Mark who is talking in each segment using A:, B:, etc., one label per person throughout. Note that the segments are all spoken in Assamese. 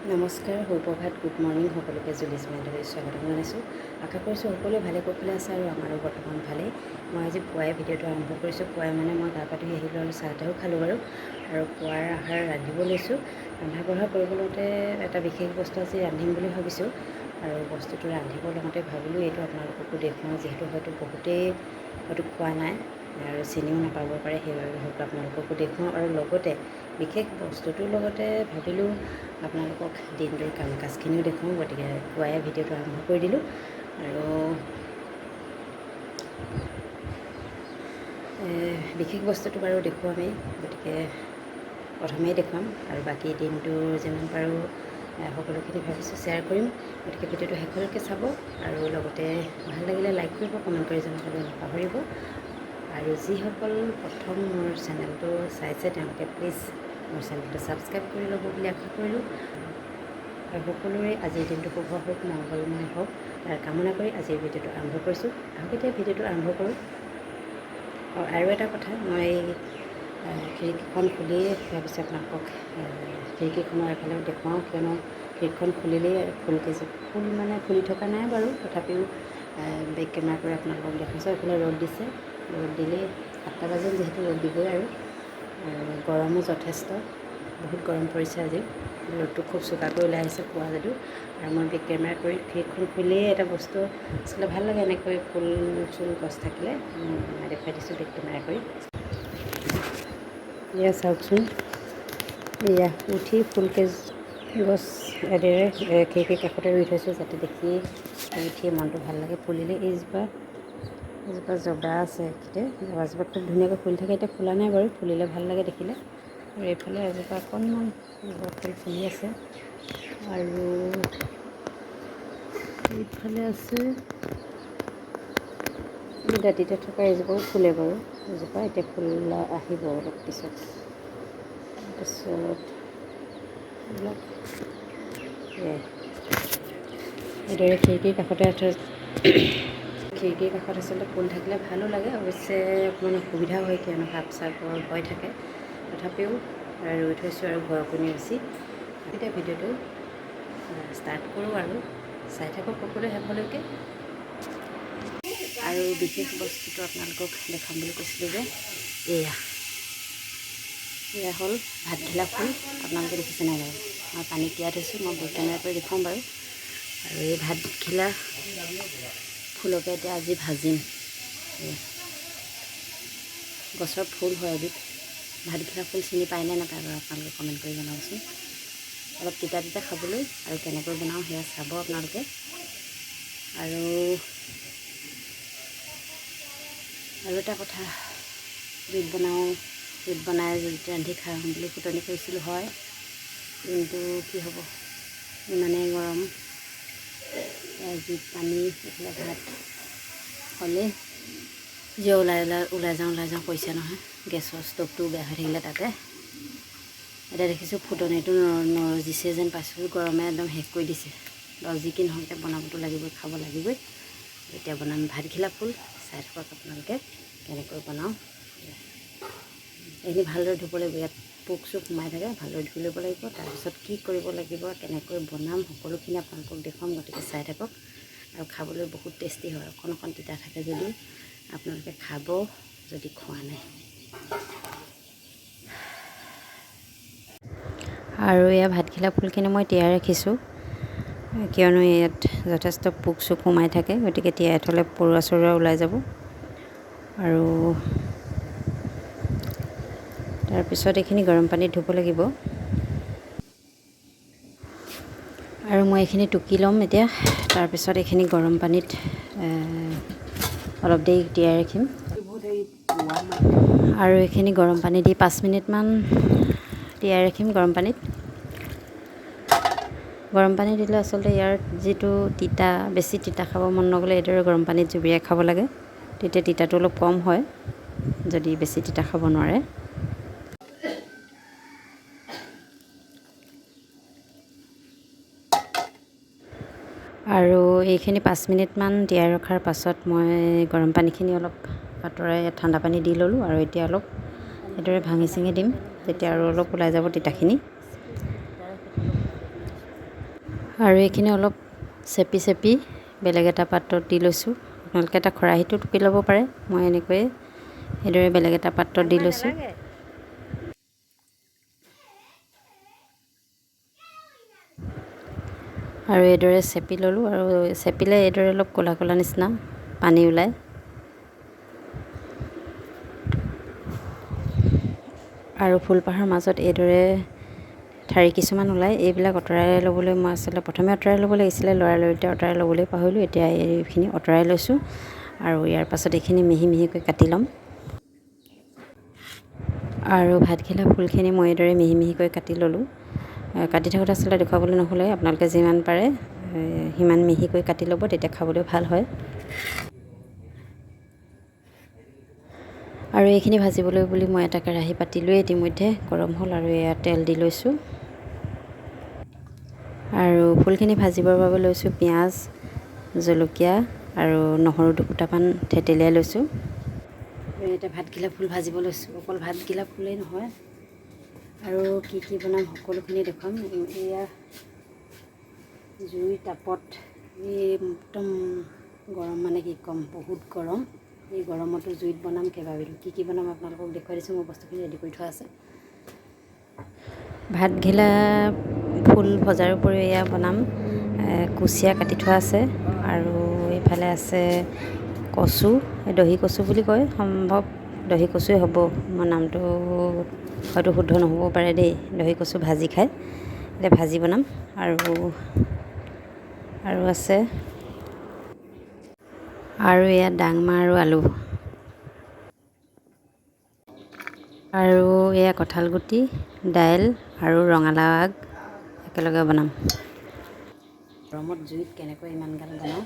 A: নমস্কাৰ, সুপ্ৰভাত, গুড মৰ্ণিং সকলোকে জুলিসমাইণ্ডলৈ স্বাগতম জনাইছোঁ। আশা কৰিছোঁ সকলোৱে ভালে কুশলে আছে আৰু আমাৰো বৰ্তমান ভালেই। মই আজি পুৱাই ভিডিঅ'টো আৰম্ভ কৰিছোঁ। পুৱাই মানে মই গা পা ধুই আহিলোঁ আৰু চাহ তাহো খালোঁ বাৰু। আৰু পুৱাৰ আহাৰ ৰান্ধিব লৈছোঁ। ৰন্ধা বঢ়া কৰিব লওঁতে এটা বিশেষ বস্তু আজি ৰান্ধিম বুলি ভাবিছোঁ। আৰু বস্তুটো ৰান্ধিব লওঁতে ভাবিলোঁ এইটো আপোনালোককো দেখুৱাওঁ, যিহেতু বহুতেই হয়তো খোৱা নাই আৰু চিনিও নাপাব পাৰে, সেইবাবে হয়তো আপোনালোককো দেখুৱাওঁ। আৰু লগতে বিশেষ বস্তুটোৰ লগতে ভাবিলোঁ আপোনালোকক দিনটোৰ কাম কাজখিনিও দেখুৱাওঁ, গতিকে পুৱাই ভিডিঅ'টো আৰম্ভ কৰি দিলোঁ। আৰু বিশেষ বস্তুটো বাৰু দেখুৱামেই, গতিকে প্ৰথমেই দেখুৱাম আৰু বাকী দিনটো যিমান পাৰোঁ সকলোখিনি ভাবিছোঁ শ্বেয়াৰ কৰিম। গতিকে ভিডিঅ'টো শেষলৈকে চাব আৰু লগতে ভাল লাগিলে লাইক কৰিব, কমেণ্ট কৰি জনাবলৈ নাপাহৰিব। আৰু যিসকল প্ৰথম মোৰ চেনেলটো চাইছে তেওঁলোকে প্লিজ মোৰ চেনেলটো ছাবস্ক্ৰাইব কৰি ল'ব বুলি আশা কৰিলোঁ। আৰু সকলোৰে আজিৰ দিনটো শুভ হওক, মংগলময় হওক তাৰ কামনা কৰি আজিৰ ভিডিঅ'টো আৰম্ভ কৰিছোঁ। আহক এতিয়া ভিডিঅ'টো আৰম্ভ কৰোঁ। আৰু এটা কথা, মই খিৰিকীখন খুলিয়ে ভাবিছোঁ আপোনালোকক খিৰিকীখনৰ এফালেও দেখুৱাওঁ, কিয়নো খিৰিকীখন খুলিলেই ফুল মানে ফুলি থকা নাই বাৰু, তথাপিও বেক কেমেৰা কৰি আপোনালোকক দেখাইছোঁ। এইফালে ৰ'দ দিছে, ৰ'দ দিলেই 7টা বাজিল যিহেতু ৰ'দ দিবই আৰু গৰমো যথেষ্ট, বহুত গৰম পৰিছে আজি। ৰ'দটো খুব চোকাকৈ ওলাই আহিছে পুৱা যদিও। আৰু মই বেক কেমেৰা কৰি খিৰিকীখন খুলিয়েই এটা বস্তু আচলতে ভাল লাগে, এনেকৈ ফুল চুল গছ থাকিলে মই দেখুৱাই দিছোঁ বেক কেমেৰা কৰি। এয়া চাওকচোন, এয়া উঠি ফুলকেইজ গছ এডেৰে খিৰিকীৰ কাষতে ৰুই থৈছোঁ, যাতে দেখি উঠিয়ে মনটো ভাল লাগে। ফুলিলে এইজোপা জবা আছে, এইখিনিতে জবাজোপা খুব ধুনীয়াকৈ ফুলি থাকে। এতিয়া ফুলা নাই বাৰু, ফুলিলে ভাল লাগে দেখিলে। আৰু এইফালে এজোপা অকণমান ফুল ফুলি আছে। আৰু এইফালে আছে দাঁতিতে থকা এজোপাও ফুলে বাৰু, এজোপা এতিয়া ফুল আহিব অলপ পিছত। তাৰপিছত এইবিলাক এইদৰে খিৰিকীৰ কাষতে খিৰিকীৰ কাষত আচলতে ফুল থাকিলে ভালো লাগে। অৱশ্যে অকণমান অসুবিধা হয়, কিয়নো সাপ চাপৰ ভয় থাকে, তথাপিও ৰুই থৈছোঁ আৰু বৰষুণি বেছি। এতিয়া ভিডিঅ'টো ষ্টাৰ্ট কৰোঁ আৰু চাই থাকক সকলোৱে শেষলৈকে। আৰু বিশেষ বস্তুটো আপোনালোকক দেখাম বুলি কৈছিলোঁ যে এয়া হ'ল ভাতঘিলা ফুল। আপোনালোকে দেখিছে নাই বাৰু? মই পানীত তিয়াই থৈছোঁ, মই বেক কেমেৰা কৰি দেখুৱাম বাৰু। আৰু এই ভাতঘিলা ফুলকে এতিয়া আজি ভাজিম। গছৰ ফুল হয় এবিধ, ভাতঘিলা ফুল চিনি পায়নে নাপায় বাৰু আপোনালোকে কমেণ্ট কৰি জনাবচোন। অলপ তিতা তিতা খাবলৈ, আৰু কেনেকৈ বনাওঁ সেয়া চাব আপোনালোকে। আৰু এটা কথা, জুইত বনাই জুইত ৰান্ধি খাওঁ বুলি ফুটনি কৰিছিলোঁ, হয়, কিন্তু কি হ'ব, ইমানেই গৰম। জুইত পানী এইফালে ভাত হ'লেই যে ওলাই যাওঁ কৈছে নহয়। গেছৰ ষ্ট'ভটোও বেয়া হৈ থাকিলে তাতে। এতিয়া দেখিছোঁ ফুটনিটো নৰজিছে যেন পাইছোঁ, গৰমে একদম শেষ কৰি দিছে। যি কি নহওক এতিয়া বনাবতো লাগিবই, খাব লাগিবই। এতিয়া বনাম ভাতঘিলা ফুল, চাই থাকক আপোনালোকে কেনেকৈ বনাওঁ। এইখিনি ভালদৰে ধুব লাগিব, ইয়াত পোক চোক সোমাই থাকে, ভালদৰে ধুই ল'ব লাগিব। তাৰপিছত কি কৰিব লাগিব, কেনেকৈ বনাম, সকলোখিনি আপোনালোকক দেখুৱাম, গতিকে চাই থাকক। আৰু খাবলৈ বহুত টেষ্টি হয়, অকণ তিতা থাকে যদিও আপোনালোকে খাব যদি খোৱা নাই। আৰু এয়া ভাতঘিলা ফুলখিনি মই তিয়াই ৰাখিছোঁ, কিয়নো ইয়াত যথেষ্ট পোক চোক সোমাই থাকে, গতিকে তিয়াই থ'লে পৰুৱা চৰুৱা ওলাই যাব। আৰু তাৰপিছত এইখিনি গৰম পানীত ধুব লাগিব। আৰু মই এইখিনি টুকি ল'ম এতিয়া। তাৰপিছত এইখিনি গৰম পানীত অলপ দেৰি তিয়াই ৰাখিম। আৰু এইখিনি গৰম পানী দি 5 মিনিটমান তিয়াই ৰাখিম গৰম পানীত। গৰম পানী দিলে আচলতে ইয়াৰ যিটো তিতা, বেছি তিতা খাব মন নগ'লে এইদৰে গৰম পানীত জুবুৰিয়াই খাব লাগে, তেতিয়া তিতাটো অলপ কম হয়, যদি বেছি তিতা খাব নোৱাৰে। আৰু এইখিনি 5 মিনিটমান তিয়াই ৰখাৰ পাছত মই গৰম পানীখিনি অলপ আঁতৰাই ঠাণ্ডা পানী দি ল'লোঁ। আৰু এতিয়া অলপ এইদৰে ভাঙি চিঙি দিম, তেতিয়া আৰু অলপ ওলাই যাব তিতাখিনি। আৰু এইখিনি অলপ চেপি চেপি বেলেগ এটা পাত্ৰত দি লৈছোঁ। আপোনালোকে এটা খৰাহীটো টুকি ল'ব পাৰে। মই এনেকৈয়ে সেইদৰে বেলেগ এটা পাত্ৰত দি লৈছোঁ। আৰু এইদৰে চেপি ল'লোঁ, আৰু চেপিলে এইদৰে অলপ ক'লা ক'লা নিচিনা পানী ওলায়। আৰু ফুলপাহৰ মাজত এইদৰে ঠাৰি কিছুমান ওলায়। এইবিলাক আঁতৰাই ল'বলৈ মই আচলতে প্ৰথমে আঁতৰাই ল'ব লাগিছিলে, লৰালৰিতে আঁতৰাই ল'বলৈ পাহৰিলোঁ। এতিয়া এইখিনি আঁতৰাই লৈছোঁ, আৰু ইয়াৰ পাছত এইখিনি মিহি মিহিকৈ কাটি ল'ম। আৰু ভাতঘিলা ফুলখিনি মই এইদৰে মিহি মিহিকৈ কাটি ল'লোঁ। কাটি থাকোঁতে আচলতে দেখুৱাবলৈ নহ'লে, আপোনালোকে যিমান পাৰে সিমান মিহিকৈ কাটি ল'ব, তেতিয়া খাবলৈ ভাল হয়। আৰু এইখিনি ভাজিবলৈ বুলি মই এটা কেৰাহী পাতিলোৱে ইতিমধ্যে গৰম হ'ল, আৰু এয়া তেল দি লৈছোঁ। আৰু ফুলখিনি ভাজিবৰ বাবে লৈছোঁ পিঁয়াজ, জলকীয়া আৰু নহৰু দুফুটামান থেতেলিয়াই লৈছোঁ। এতিয়া ভাতঘিলা ফুল ভাজিব লৈছোঁ। অকল ভাতঘিলা ফুলেই নহয়, আৰু কি কি বনাম সকলোখিনি দেখুৱাম। এয়া জুইৰ তাপত একদম গৰম, মানে কি ক'ম, বহুত গৰম। এই গৰমতো জুইত বনাম কেইবাবিধো। কি কি বনাম আপোনালোকক দেখুৱাই দিছোঁ। মোৰ বস্তুখিনি ৰেডি কৰি থোৱা আছে। ভাতঘিলা ফুল ভজাৰ উপৰিও এয়া বনাম কুচিয়া কাটি থোৱা আছে, আৰু এইফালে আছে কচু, দহি কচু বুলি কয়, সম্ভৱ দহি কচুৱে হ'ব। মই নামটো হয়তো শুদ্ধ নহ'বও পাৰে দেই। দহি কচু ভাজি খায়, এতিয়া ভাজি বনাম। আৰু আছে আৰু এয়া ডাংমাহ আৰু আলু, আৰু এয়া কঁঠালগুটি, দাইল আৰু ৰঙালাও আগ একেলগে বনাম। গৰমত জুইত কেনেকৈ ইমান গাল বনাওঁ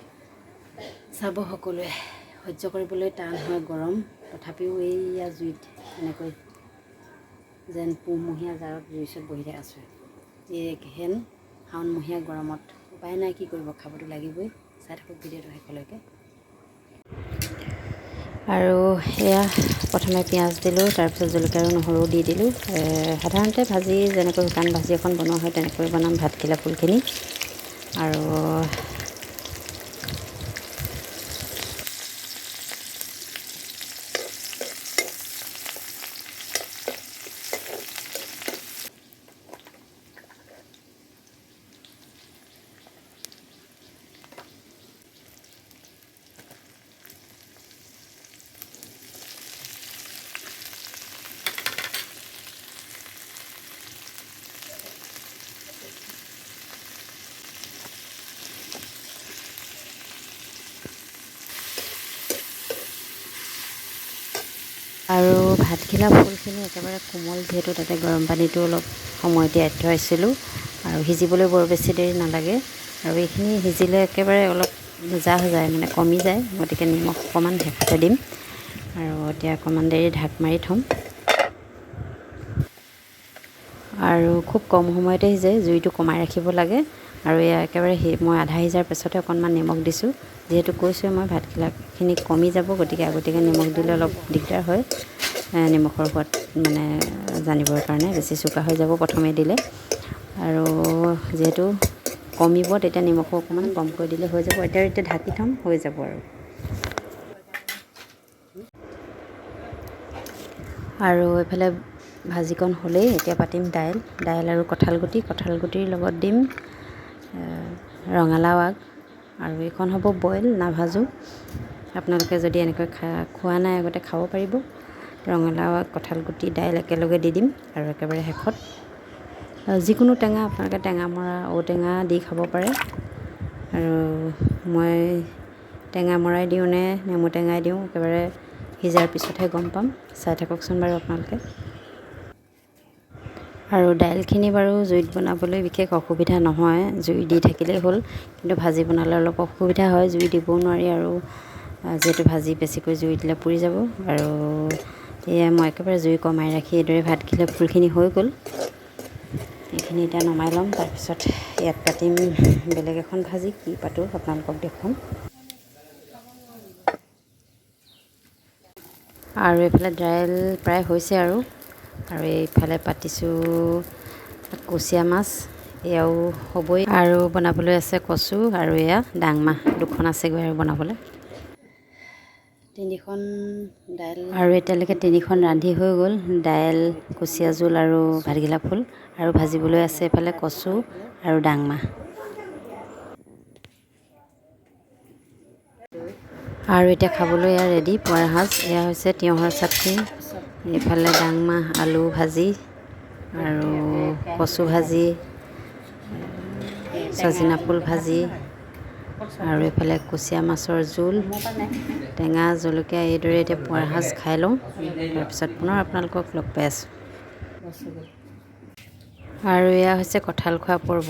A: চাব সকলোৱে। সহ্য কৰিবলৈ টান হয় গৰম, তথাপিও এইয়া জুইত এনেকৈ যেন পুহমহীয়া জাৰত জুইৰ ওচৰত বহি আছোঁ। এইহেন শাওণমহীয়া গৰমত উপায় নাই, কি কৰিব, খাবতো লাগিবই। চাই থাকক ভিডিঅ'টো শেষলৈকে। আৰু এয়া প্ৰথমে পিঁয়াজ দিলোঁ, তাৰপিছত জলকীয়া আৰু নহৰু দি দিলোঁ। সাধাৰণতে ভাজি যেনেকৈ শুকান ভাজি এখন বনোৱা হয় তেনেকৈ বনাম ভাতঘিলা ফুলখিনি। আৰু ভাতঘিলা ফুলখিনি একেবাৰে কোমল, যিহেতু তাতে গৰম পানীটো অলপ সময় তিয়াই থৈছিলোঁ, আৰু সিজিবলৈ বৰ বেছি দেৰি নালাগে। আৰু এইখিনি সিজিলে একেবাৰে অলপ জাহ যায়, মানে কমি যায়। গতিকে নিমখ অকণমান শেষতে দিম, আৰু এতিয়া অকণমান দেৰি ঢাক মাৰি থ'ম। আৰু খুব কম সময়তে সিজে, জুইটো কমাই ৰাখিব লাগে। আৰু এয়া একেবাৰে মই আধা সিজাৰ পাছতে অকণমান নিমখ দিছোঁ, যিহেতু কৈছোঁৱে মই ভাতখিনি কমি যাব, গতিকে আগতীয়াকৈ নিমখ দিলে অলপ দিগদাৰ হয় নিমখৰ সোৱাদ মানে জানিবৰ কাৰণে, বেছি চোকা হৈ যাব প্ৰথমে দিলে। আৰু যিহেতু কমিব, তেতিয়া নিমখো অকণমান কমকৈ দিলে হৈ যাব। এতিয়া ঢাকি থ'ম, হৈ যাব। আৰু এইফালে ভাজিকণ হ'লেই, এতিয়া পাতিম দাইল আৰু কঁঠালগুটিৰ লগত দিম ৰঙালাও আগ, আৰু এইখন হ'ব বইল, নাভাজোঁ। আপোনালোকে যদি এনেকৈ খোৱা নাই আগতে খাব পাৰিব। ৰঙালাও আগ, কঁঠালগুটি, দাইল একেলগে দি দিম। আৰু একেবাৰে শেষত যিকোনো টেঙা, আপোনালোকে টেঙামৰা, ঔটেঙা দি খাব পাৰে। আৰু মই টেঙামৰাই দিওঁ নে নেমু টেঙাই দিওঁ, একেবাৰে সিজাৰ পিছতহে গম পাম। চাই থাককচোন বাৰু আপোনালোকে। আৰু দাইলখিনি বাৰু জুইত বনাবলৈ বিশেষ অসুবিধা নহয়, জুই দি থাকিলেই হ'ল। কিন্তু ভাজি বনালে অলপ অসুবিধা হয়, জুই দিবও নোৱাৰি। আৰু যিহেতু ভাজি বেছিকৈ জুই দিলে পুৰি যাব। আৰু এয়া মই একেবাৰে জুই কমাই ৰাখি এইদৰে ভাতঘিলা ফুলখিনি হৈ গ'ল। এইখিনি এতিয়া নমাই ল'ম, তাৰপিছত ইয়াত পাতিম বেলেগ এখন ভাজি। কি পাতোঁ আপোনালোকক দেখুৱাম। আৰু এইফালে দাইল প্ৰায় হৈছে, আৰু এইফালে পাতিছোঁ কুচিয়া মাছ, এয়াও হ'বই আৰু বনাবলৈ আছে কচু আৰু এয়া ডাংমাহ দুখন আছেগৈ আৰু বনাবলৈ। তিনিখন দাইল আৰু এতিয়ালৈকে তিনিখন ৰান্ধি হৈ গ'ল। দাইল, কুচিয়া জোল আৰু ভাতকেৰেলা ফুল আৰু ভাজিবলৈ আছে এইফালে কচু আৰু ডাংমাহ। আৰু এতিয়া খাবলৈ এয়া ৰেডি পুৱাৰ সাজ। এয়া হৈছে তিয়ঁহৰ চাটনি, এইফালে ডাংমাহ আলু ভাজি আৰু কচু ভাজি, চজিনা ফুল ভাজি আৰু এইফালে কুচিয়া মাছৰ জোল, টেঙা জলকীয়া। এইদৰে এতিয়া পুৱাৰ সাজ খাই লওঁ, তাৰপিছত পুনৰ আপোনালোকক লগ পাই আছোঁ। আৰু এয়া হৈছে কঁঠাল খোৱা পৰ্ব।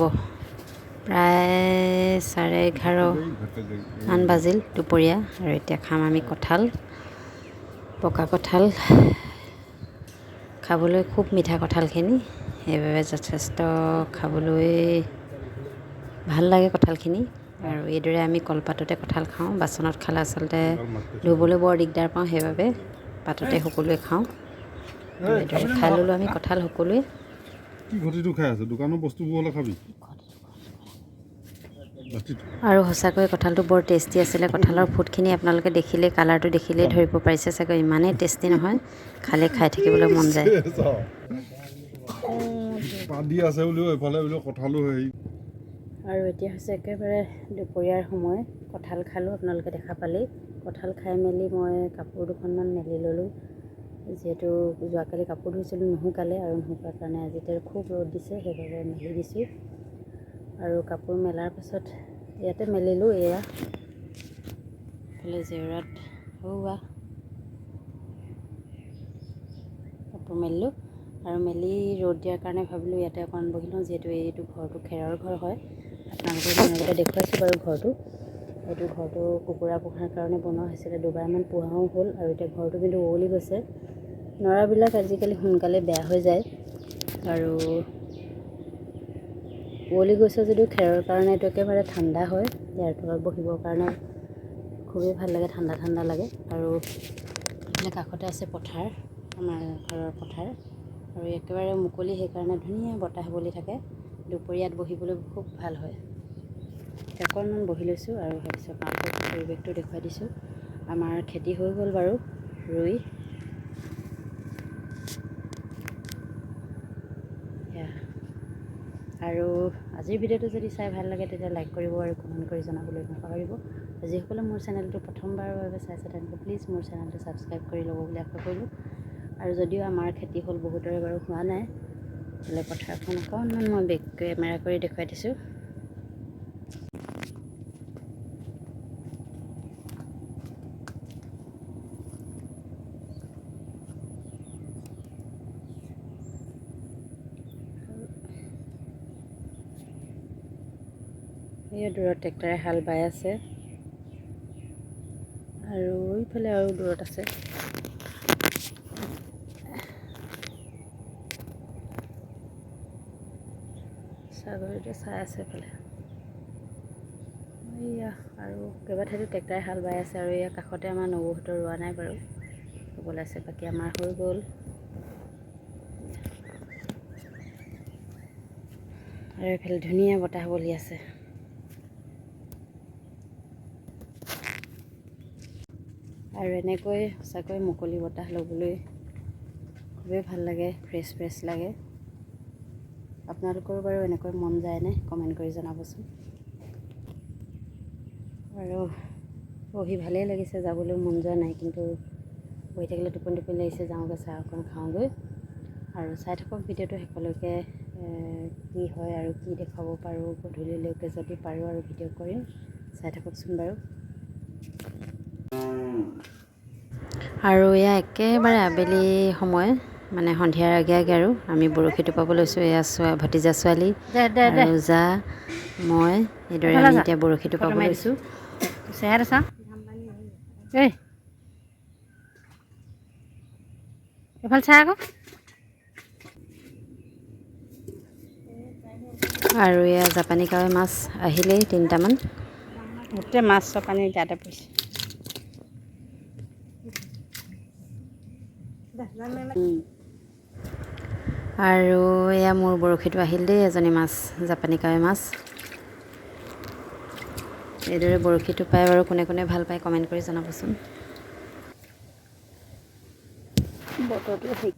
A: প্ৰায় 11:30 মান বাজিল দুপৰীয়া, আৰু এতিয়া খাম আমি কঁঠাল, পকা কঁঠাল। খাবলৈ খুব মিঠা কঁঠালখিনি, সেইবাবে যথেষ্ট খাবলৈ ভাল লাগে কঁঠালখিনি। আৰু এইদৰে আমি কলপাততে কঁঠাল খাওঁ। বাচনত খালে আচলতে ধুবলৈ বৰ দিগদাৰ পাওঁ, সেইবাবে পাততে সকলোৱে খাওঁ। এইদৰে খাই ল'লোঁ আমি কঁঠাল সকলোৱে।
B: কি ঘটিটো খাই আছে? দোকানৰ বস্তুবোৰ হ'লে খাবি।
A: আৰু সঁচাকৈ কঁঠালটো বৰ টেষ্টি আছিলে। কঁঠালৰ ফুটখিনি আপোনালোকে দেখিলেই, কালাৰটো দেখিলেই ধৰিব পাৰিছে চাগৈ, ইমানেই টেষ্টি নহয়, খালে খাই থাকিবলৈ মন যায়।
B: পাদি আছে বুলিও এইফালে বোলে কঁঠালো হেৰি।
A: আৰু এতিয়া হৈছে একেবাৰে দুপৰীয়াৰ সময়। কঁঠাল খালোঁ, আপোনালোকে দেখা পালেই। কঁঠাল খাই মেলি মই কাপোৰ দুখনমান মেলি ল'লোঁ, যিহেতু যোৱাকালি কাপোৰ ধুইছিলোঁ নুশুকালে, আৰু নুশুকাৰ কাৰণে আজি খুব ৰ'দ দিছে, সেইবাবে মেলি দিছোঁ। আৰু কাপোৰ মেলাৰ পাছত ইয়াতে মেলিলোঁ। এয়া এইফালে জেওৰাত হোৱা কাপোৰ মেলিলোঁ, আৰু মেলি ৰ'দ দিয়াৰ কাৰণে ভাবিলোঁ ইয়াতে অকণমান বহি লওঁ, যিহেতু এইটো ঘৰটো খেৰৰ ঘৰ হয়। আপোনালোকক মই আগতে দেখুৱাইছোঁ বাৰু ঘৰটো। এইটো ঘৰটো কুকুৰা পোহাৰ কাৰণে বনোৱা হৈছিলে, দুবাৰমান পোহাও হ'ল, আৰু এতিয়া ঘৰটো কিন্তু উৱলি গৈছে। নৰাবিলাক আজিকালি সোনকালে বেয়া হৈ যায়, আৰু উৱলি গৈছে যদিও খেৰৰ কাৰণে এইটো একেবাৰে ঠাণ্ডা হয়। ইয়াৰ তলত বহিবৰ কাৰণে খুবেই ভাল লাগে, ঠাণ্ডা ঠাণ্ডা লাগে। আৰু এইফালে কাষতে আছে পথাৰ, আমাৰ ঘৰৰ পথাৰ, আৰু একেবাৰে মুকলি, সেইকাৰণে ধুনীয়া বতাহ বলি থাকে। দুপৰীয়াত বহিবলৈ খুব ভাল হয়। অকণমান বহি লৈছোঁ আৰু ভাবিছোঁ আপোনালোকক পৰিৱেশটো দেখুৱাই দিছোঁ। আমাৰ খেতি হৈ গ'ল বাৰু ৰুই। আৰু আজিৰ ভিডিঅ'টো যদি চাই ভাল লাগে তেতিয়া লাইক কৰিব আৰু কমেণ্ট কৰি জনাবলৈ নাপাহৰিব। যিসকলে মোৰ চেনেলটো প্ৰথমবাৰৰ বাবে চাইছে তেওঁলোকে প্লিজ মোৰ চেনেলটো ছাবস্ক্ৰাইব কৰি ল'ব বুলি আশা কৰিলোঁ। আৰু যদিও আমাৰ খেতি হ'ল, বহুতৰে বাৰু হোৱা নাই। হ'লে পথাৰখন অকণমান মই বেক কেমেৰা কৰি দেখুৱাই দিছোঁ। এই দূৰত ট্ৰেক্টৰে হাল বাই আছে, আৰু এইফালে আৰু দূৰত আছে। ছাগলীটো চাই আছে এইফালে। এইয়া আৰু কেইবাঠাইতো ট্ৰেক্টৰে হাল বাই আছে, আৰু এয়া কাষতে আমাৰ নবৌহঁতৰ ৰোৱা নাই বাৰু, হ'বলৈ আছে, বাকী আমাৰ হৈ গ'ল। আৰু এইফালে ধুনীয়া বতাহ বলি আছে। আৰু এনেকৈ সঁচাকৈ মুকলি বতাহ ল'বলৈ খুবেই ভাল লাগে, ফ্ৰেছ ফ্ৰেছ লাগে। আপোনালোকৰো বাৰু এনেকৈ মন যায়নে? কমেণ্ট কৰি জনাবচোন। আৰু বহি ভালেই লাগিছে, যাবলৈ মন যোৱা নাই, কিন্তু বহি থাকিলে টোপনি টোপনি লাগিছে। যাওঁগৈ, চাহ অকণ খাওঁগৈ, আৰু চাই থাকক ভিডিঅ'টো শেষলৈকে। কি হয় আৰু কি দেখুৱাব পাৰোঁ গধূলিলৈকে, যদি পাৰোঁ আৰু ভিডিঅ' কৰিম, চাই থাককচোন বাৰু। আৰু এয়া একেবাৰে আবেলি সময়, মানে সন্ধিয়াৰ আগে আগে, আৰু আমি বৰশী টোপাব লৈছোঁ। এয়া ভতিজা ছোৱালী আৰু জা, মই, এইদৰে আমি এতিয়া বৰশী টোপাব লৈছোঁ। এইফালে চাই আকৌ। আৰু এয়া জাপানী কাৱৈ মাছ আহিলেই 3টামান, গোটেই মাছ চব পানী তাতে পৰিছে। আৰু এয়া মোৰ বৰশীটো আহিল দেই, এজনী মাছ, জাপানী কাৱৈ মাছ। এইদৰে বৰশীটো পাই বাৰু কোনে কোনে ভাল পায় কমেণ্ট কৰি জনাবচোন। বতৰটো ঠিক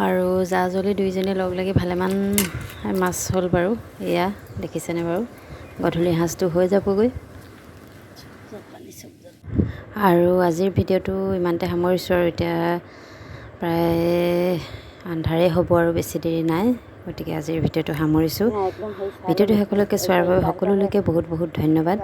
A: আৰু জা-জলি দুইজনী লগ লাগি ভালেমান মাছ হ'ল বাৰু। এয়া দেখিছেনে বাৰু, গধূলি সাঁজটো হৈ যাবগৈ। আৰু আজিৰ ভিডিঅ'টো ইমানতে সামৰিছোঁ আৰু এতিয়া প্ৰায় আন্ধাৰেই হ'ব আৰু বেছি দেৰি নাই, গতিকে আজিৰ ভিডিঅ'টো সামৰিছোঁ। ভিডিঅ'টো সকলোকে চোৱাৰ বাবে সকলোলৈকে বহুত বহুত ধন্যবাদ।